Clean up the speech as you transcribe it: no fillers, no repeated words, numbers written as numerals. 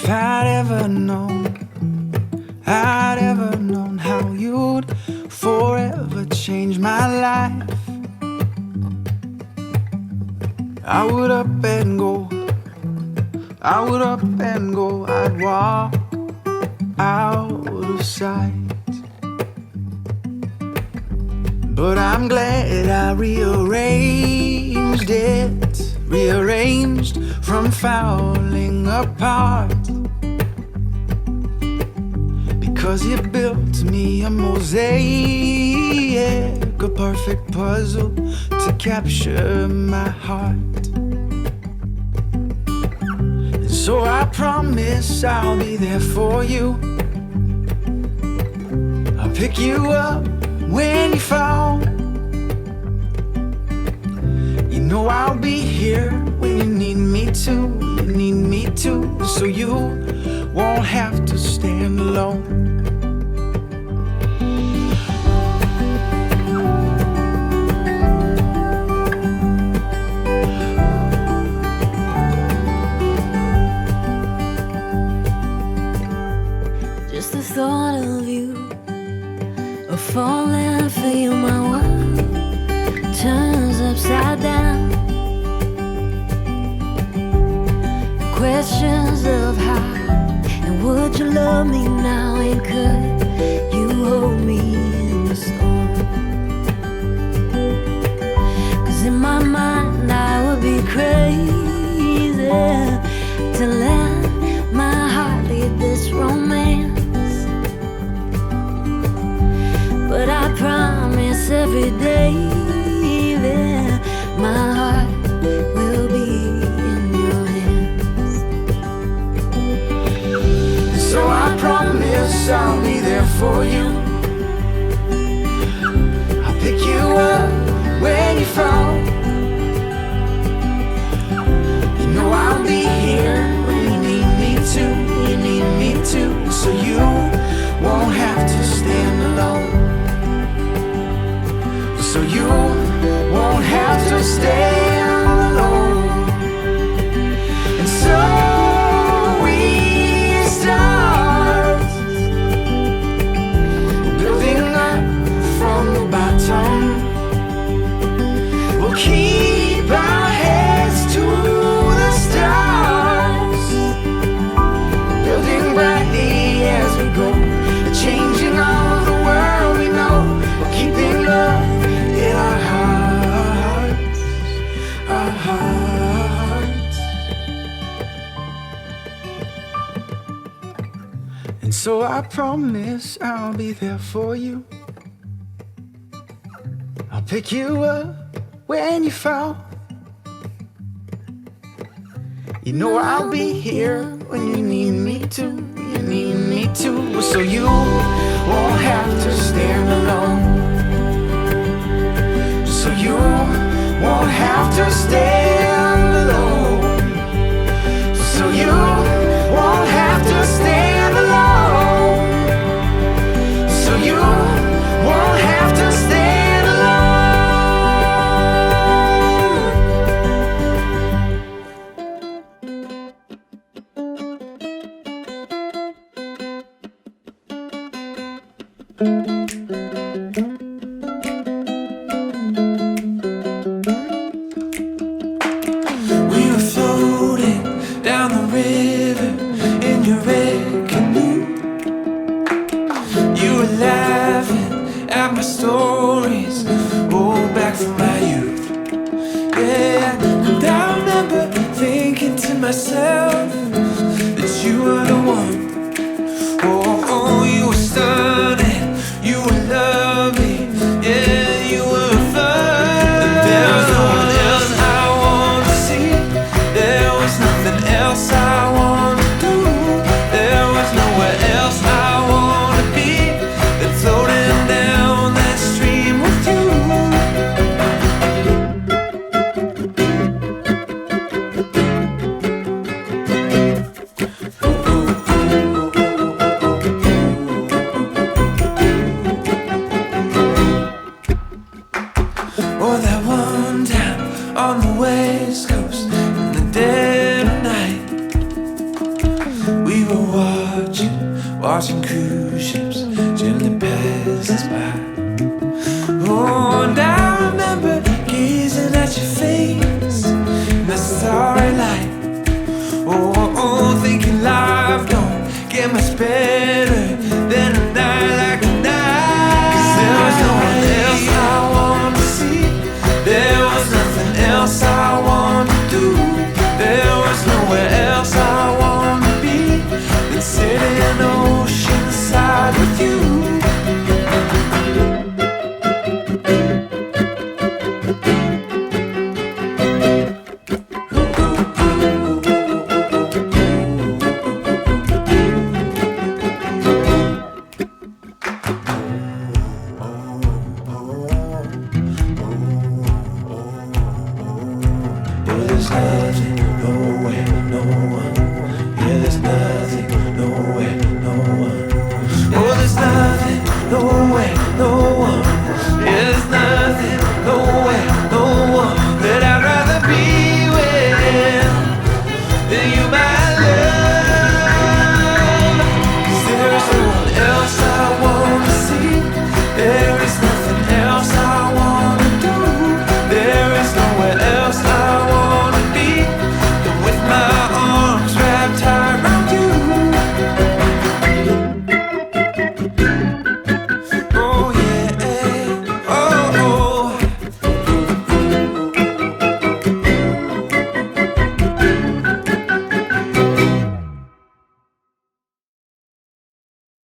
If I'd ever known how you'd forever change my life, I would up and go, I'd walk out of sight. But I'm glad I rearranged from falling apart, because you built me a mosaic, a perfect puzzle to capture my heart. And so I promise I'll be there for you. I'll pick you up when you fall. You know I'll be here when you need me to, so you won't have to stand alone. Just the thought of you, of falling for you, my world turns upside down. Questions of how and would you love me now, and could you hold me in the storm? 'Cause in my mind I would be crazy to let my heart lead this romance. But I promise every day that my heart will be in your hands. So I promise I'll be there for you. I'll pick you up when you fall. You know I'll be here when you need me to, so you won't have to stand alone. So you won't have to stand alone. And so we start building up from the bottom. We'll keep our heads to the stars, building brightly as we go, changing all of the world we know. We're keeping love in our hearts, our hearts. And so I promise I'll be there for you. I'll pick you up when you fall. You know I'll be here when you need me to, so you won't have to stand alone. So you won't have to stand alone. So you won't have to stand alone. So you won't have to stand alone. We were floating down the river in your red canoe. You were laughing at my stories, oh, back from my youth. Yeah, and I remember thinking to myself that you were the one. Oh, you were stunning, you were lovely, yeah, you were fun. And there was no one else I wanted to see. There was nothing else I wanted to do. There was nowhere else I wanted to be than floating down that stream with you. Oh, that one time on the west coast in the dead of night, watching cruise ships gently pass us by. Oh, and I remember gazing at your face in the starry light. Oh, thinking life don't get much better than a night like tonight. 'Cause there was no one else I wanted to see. There was nothing else I wanted to do. There was nowhere else I wanted to be than sitting in the ocean side with you. You might